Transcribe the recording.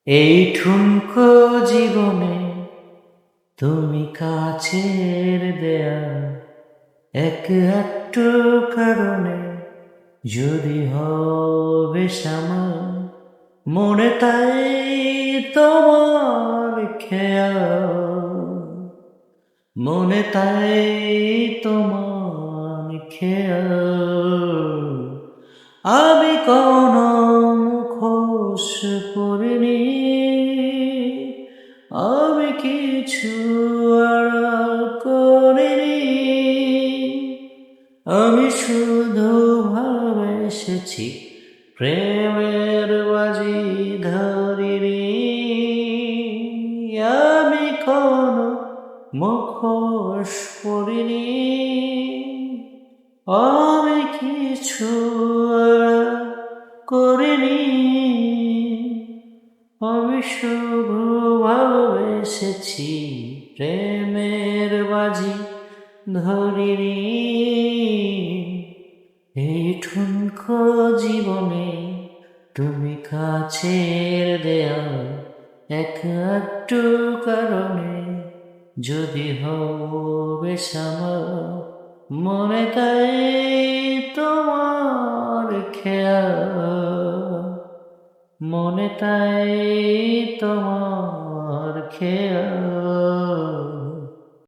এই ঠুনকো জীবনে তুমি কাছের দেয়া এক একটু কারণে যদি হবে শ্যামা মনে তাই তোমার খেয়াল মনে তাই তোমার খেয়াল আমি কোনো মুখোশ পরিনি আমি কিছু আড়াল করিনি আমি শুধু ভালোবেসেছি প্রেমের বাজি ধরিনি আমি কোনো মুখোশ পরিনি আমি কিছু আড়াল করিনি আমি শুধু ভালোবেসেছি প্রেমের বাজি ধরিনি এই ঠুনকো জীবনে তুমি কাছের দেয়া এক একটু কারণে যদি হবে শ্যামা মনে তাই তোমার খেয়াল মনে তাই তোমার খেয়াল